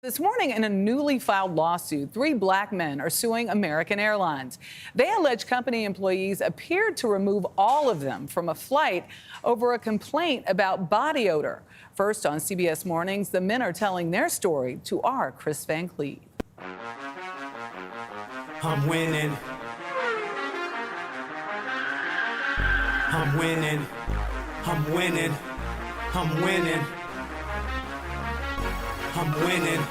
This morning, in a newly filed lawsuit, 3 black men are suing American Airlines. They allege company employees appeared to remove all of them from a flight over a complaint about body odor. First on CBS Mornings, the men are telling their story to our Chris Van Cleave. I'm winning. I'm winning. I'm winning. I'm winning. I'm winning.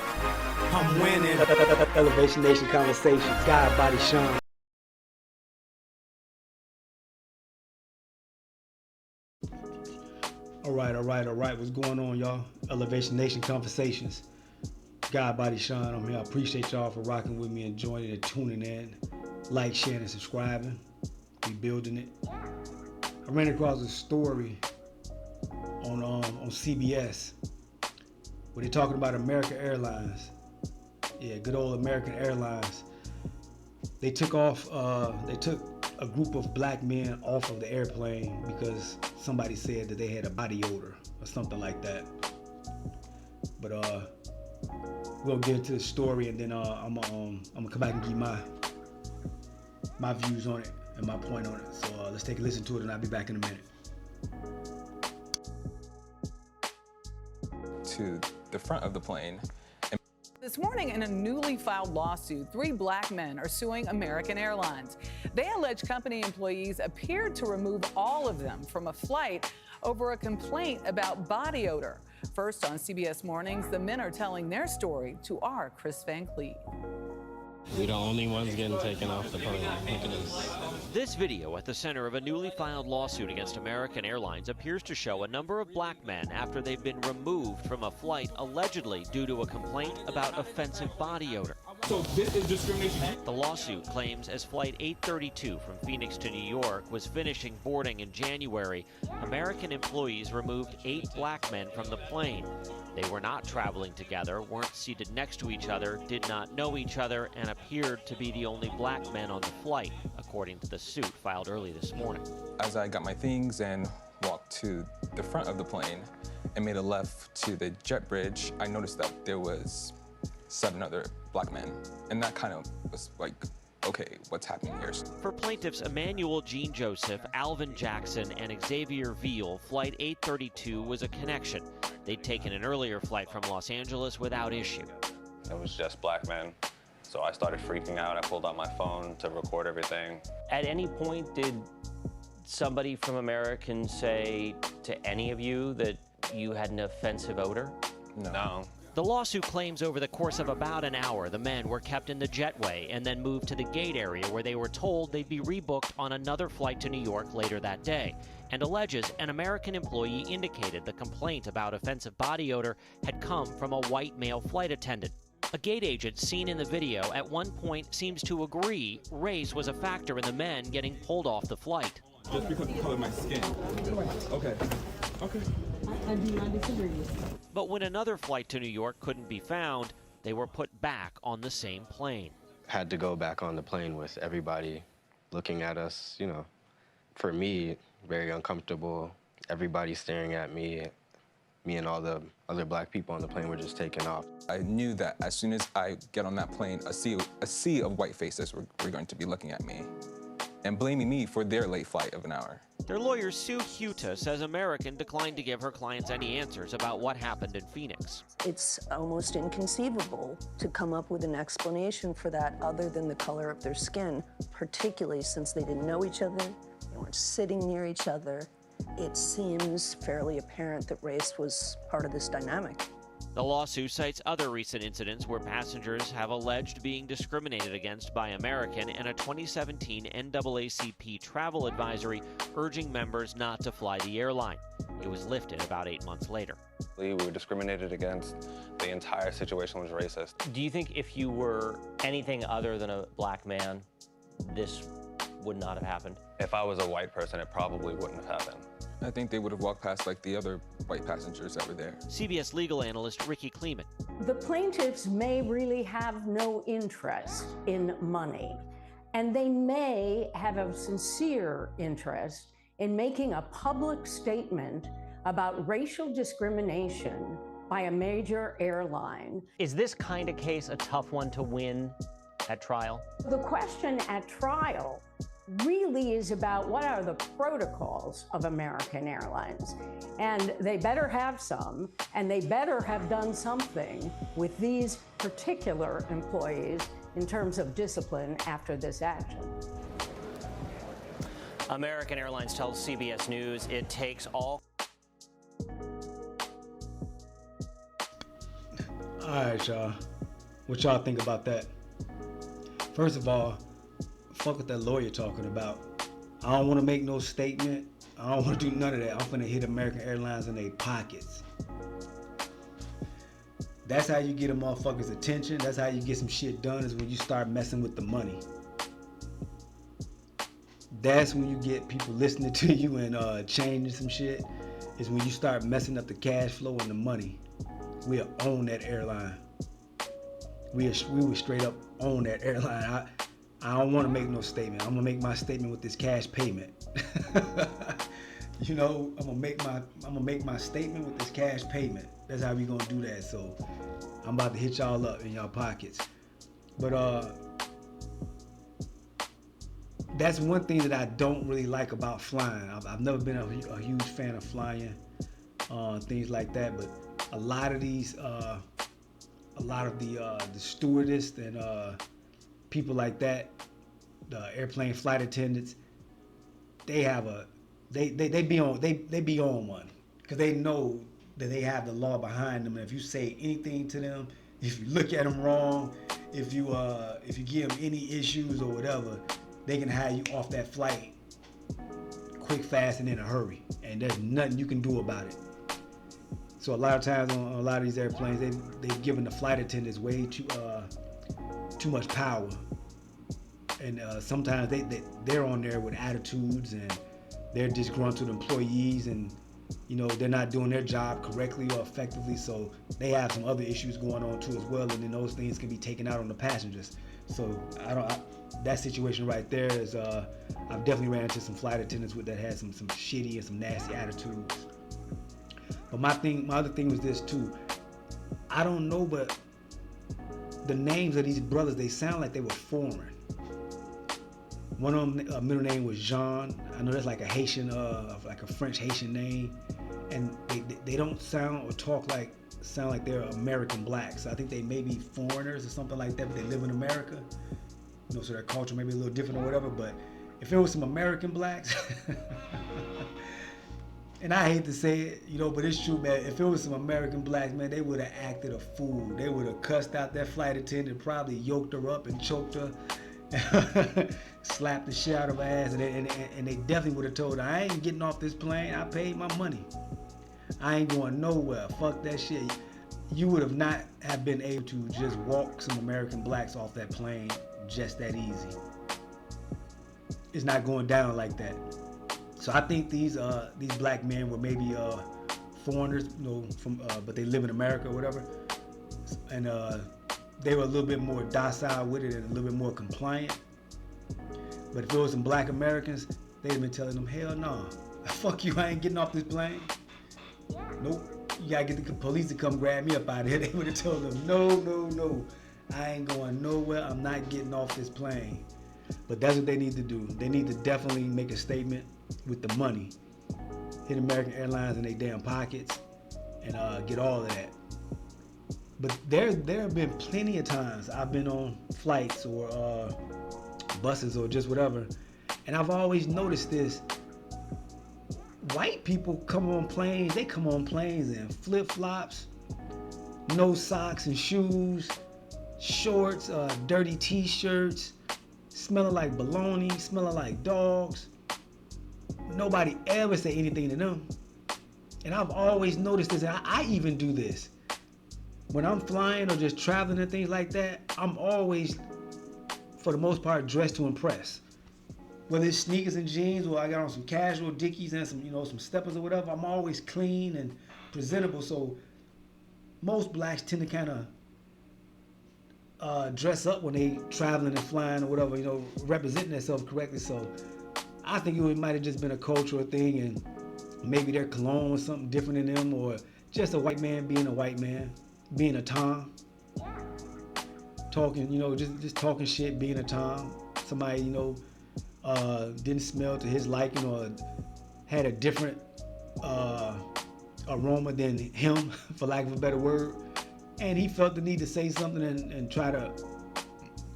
I'm winning. Elevation Nation Conversations. God, Body, Sean. All right. What's going on, y'all? Elevation Nation Conversations. God, Body, Sean. I'm here. I appreciate y'all for rocking with me and joining and tuning in. Like, sharing, and subscribing. We building it. I ran across a story on CBS where they're talking about American Airlines. Yeah, good old American Airlines. They took a group of black men off of the airplane because somebody said that they had a body odor or something like that. But we'll get into the story, and then I'm gonna come back and give my views on it and my point on it. So let's take a listen to it, and I'll be back in a minute. To the front of the plane. This morning, in a newly filed lawsuit, 3 black men are suing American Airlines. They allege company employees appeared to remove all of them from a flight over a complaint about body odor. First on CBS Mornings, the men are telling their story to our Chris Van Cleave. We're the only ones getting taken off the plane. Look at this. This video at the center of a newly filed lawsuit against American Airlines appears to show a number of black men after they've been removed from a flight allegedly due to a complaint about offensive body odor. So this is discrimination. The lawsuit claims as Flight 832 from Phoenix to New York was finishing boarding in January, American employees removed 8 black men from the plane. They were not traveling together, weren't seated next to each other, did not know each other, and appeared to be the only black men on the flight, according to the suit filed early this morning. As I got my things and walked to the front of the plane and made a left to the jet bridge, I noticed that there was 7 other black men. And that kind of was like, okay, what's happening here? For plaintiffs Emmanuel Jean Joseph, Alvin Jackson, and Xavier Veal, Flight 832 was a connection. They'd taken an earlier flight from Los Angeles without issue. It was just black men. So I started freaking out. I pulled out my phone to record everything. At any point, did somebody from American say to any of you that you had an offensive odor? No. The lawsuit claims over the course of about an hour, the men were kept in the jetway and then moved to the gate area where they were told they'd be rebooked on another flight to New York later that day, and alleges an American employee indicated the complaint about offensive body odor had come from a white male flight attendant. A gate agent seen in the video at one point seems to agree race was a factor in the men getting pulled off the flight. Just because of the color of my skin. Okay. I do not disagree. But when another flight to New York couldn't be found, they were put back on the same plane. Had to go back on the plane with everybody looking at us, you know. For me, very uncomfortable. Everybody staring at me. Me and all the other black people on the plane were just taking off. I knew that as soon as I get on that plane, a sea of white faces were going to be looking at me and blaming me for their late flight of an hour. Their lawyer, Sue Huta, says American declined to give her clients any answers about what happened in Phoenix. It's almost inconceivable to come up with an explanation for that other than the color of their skin, particularly since they didn't know each other, they weren't sitting near each other. It seems fairly apparent that race was part of this dynamic. The lawsuit cites other recent incidents where passengers have alleged being discriminated against by American and a 2017 NAACP travel advisory urging members not to fly the airline. It was lifted about 8 months later. We were discriminated against. The entire situation was racist. Do you think if you were anything other than a black man, this would not have happened? If I was a white person, it probably wouldn't have happened. I think they would have walked past like the other white passengers that were there. CBS legal analyst Ricky Kleeman. The plaintiffs may really have no interest in money, and they may have a sincere interest in making a public statement about racial discrimination by a major airline. Is this kind of case a tough one to win at trial? The question at trial really is about what are the protocols of American Airlines. And they better have some, and they better have done something with these particular employees in terms of discipline after this action. American Airlines tells CBS News it takes all. All right, y'all. What y'all think about that? First of all, fuck what that lawyer talking about. I don't want to make no statement. I don't want to do none of that. I'm finna hit American Airlines in their pockets. That's how you get a motherfucker's attention. That's how you get some shit done, is when you start messing with the money. That's when you get people listening to you and changing some shit, is when you start messing up the cash flow and the money. We'll own that airline. We would straight up own that airline. I don't want to make no statement. I'm gonna make my statement with this cash payment. You know, I'm gonna make my statement with this cash payment. That's how we gonna do that. So I'm about to hit y'all up in y'all pockets. But that's one thing that I don't really like about flying. I've never been a huge fan of flying, things like that. But a lot of these, a lot of the stewardess and people like that, the airplane flight attendants, they have they be on one, because they know that they have the law behind them. And if you say anything to them, if you look at them wrong, if you give them any issues or whatever, they can have you off that flight quick, fast, and in a hurry. And there's nothing you can do about it. So a lot of times on a lot of these airplanes, they've given the flight attendants way too much power. And sometimes they're on there with attitudes, and they're disgruntled employees, and you know, they're not doing their job correctly or effectively, so they have some other issues going on too as well, and then those things can be taken out on the passengers. So that situation right there is I've definitely ran into some flight attendants that had some shitty and some nasty attitudes. But my other thing was this too. I don't know, but the names of these brothers, they sound like they were foreign. One of them, middle name was Jean. I know that's like a Haitian, like a French Haitian name, and they don't sound or sound like they're American blacks. I think they may be foreigners or something like that, but they live in America. You know, so their culture may be a little different or whatever. But if it was some American blacks, and I hate to say it, you know, but it's true, man. If it was some American blacks, man, they would have acted a fool. They would have cussed out that flight attendant, probably yoked her up and choked her. Slapped the shit out of her ass, and they definitely would have told her, I ain't getting off this plane. I paid my money. I ain't going nowhere. Fuck that shit. You would have not have been able to just walk some American blacks off that plane just that easy. It's not going down like that. So I think these black men were maybe foreigners, you know, from but they live in America or whatever, and they were a little bit more docile with it and a little bit more compliant. But if it was some black Americans, they'd have been telling them, hell no, fuck you, I ain't getting off this plane. Nope, you gotta get the police to come grab me up out of here. They would have told them, no, I ain't going nowhere, I'm not getting off this plane. But that's what they need to do. They need to definitely make a statement with the money. Hit American Airlines in their damn pockets and get all of that. But there have been plenty of times I've been on flights or buses or just whatever, and I've always noticed this. White people come on planes, they come on planes in flip-flops, no socks and shoes, shorts, dirty t-shirts, smelling like bologna, smelling like dogs. Nobody ever say anything to them. And I've always noticed this, and I even do this. When I'm flying or just traveling and things like that, I'm always, for the most part, dressed to impress. Whether it's sneakers and jeans, or I got on some casual Dickies and some, you know, some steppers or whatever, I'm always clean and presentable. So most blacks tend to kind of dress up when they traveling and flying or whatever, you know, representing themselves correctly. So I think it might have just been a cultural thing, and maybe their cologne was something different in them, or just a white man, being a Tom, talking, just talking shit, being a Tom. Somebody, didn't smell to his liking or had a different aroma than him, for lack of a better word. And he felt the need to say something and try to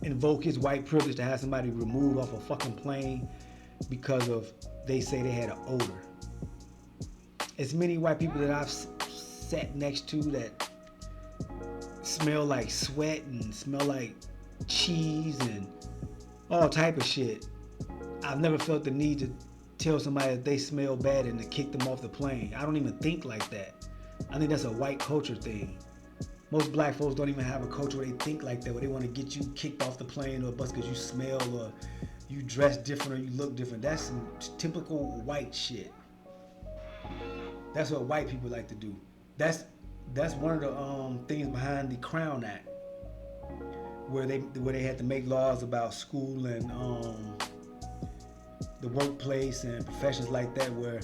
invoke his white privilege to have somebody removed off a fucking plane because of, they say they had an odor. As many white people that I've sat next to that smell like sweat and smell like cheese and all type of shit, I've never felt the need to tell somebody that they smell bad and to kick them off the plane. I don't even think like that. I think that's a white culture thing. Most black folks don't even have a culture where they think like that, where they want to get you kicked off the plane or a bus because you smell or you dress different or you look different. That's some typical white shit. That's what white people like to do. That's one of the things behind the Crown Act, where they had to make laws about school and the workplace and professions like that, where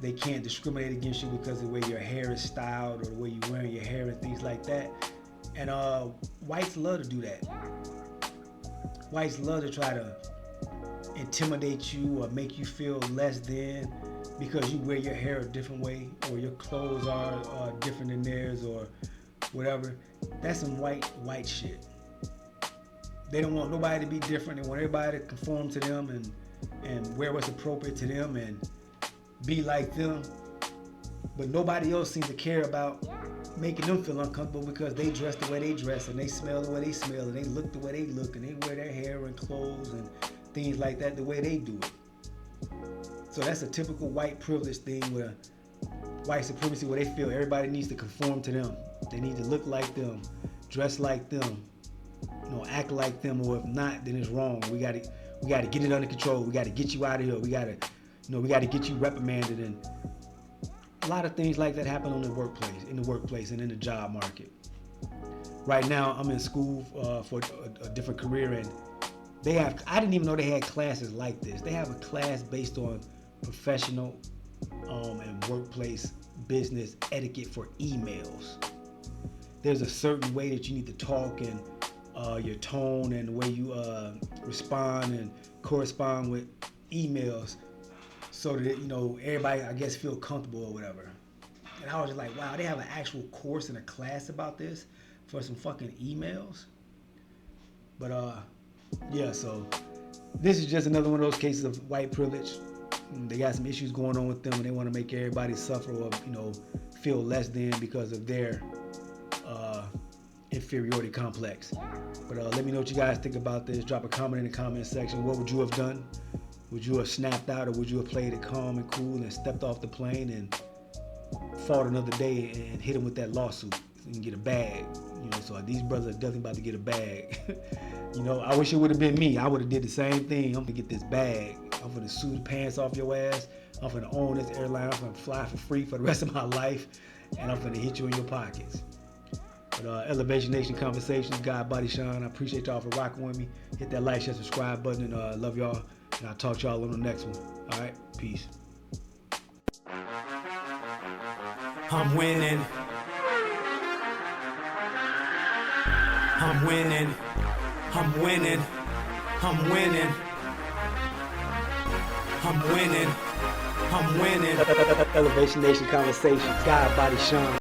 they can't discriminate against you because of the way your hair is styled or the way you're wearing your hair and things like that. And whites love to do that. Whites love to try to intimidate you or make you feel less than because you wear your hair a different way or your clothes are different than theirs or whatever. That's some white shit. They don't want nobody to be different. They want everybody to conform to them and wear what's appropriate to them and be like them. But nobody else seems to care about making them feel uncomfortable because they dress the way they dress and they smell the way they smell and they look the way they look and they wear their hair and clothes and things like that the way they do it. So that's a typical white privilege thing, where white supremacy, where they feel everybody needs to conform to them. They need to look like them, dress like them, act like them, or if not, then it's wrong. We gotta get it under control. We gotta get you out of here. We gotta get you reprimanded. And a lot of things like that happen in the workplace and in the job market. Right now, I'm in school for a different career, and I didn't even know they had classes like this. They have a class based on professional and workplace business etiquette for emails. There's a certain way that you need to talk and your tone and the way you respond and correspond with emails so that everybody, I guess, feel comfortable or whatever. And I was just like, wow, they have an actual course and a class about this for some fucking emails. But yeah, so this is just another one of those cases of white privilege. They got some issues going on with them and they want to make everybody suffer or feel less than because of their inferiority complex. But let me know what you guys think about this. Drop a comment in the comment section. What would you have done? Would you have snapped out, or would you have played it calm and cool and stepped off the plane and fought another day and hit him with that lawsuit and get a bag? So these brothers are definitely about to get a bag. I wish it would have been me. I would have did the same thing. I'm gonna get this bag. I'm gonna sue the pants off your ass. I'm gonna own this airline. I'm gonna fly for free for the rest of my life, and I'm gonna hit you in your pockets. But Elevation Nation Conversations, God, Body, Sean. I appreciate y'all for rocking with me. Hit that like, share, subscribe button, and love y'all. And I'll talk to y'all on the next one. All right, peace. I'm winning. I'm winning. I'm winning. I'm winning. I'm winning. I'm winning. Elevation Nation Conversations, God, Body, Sean.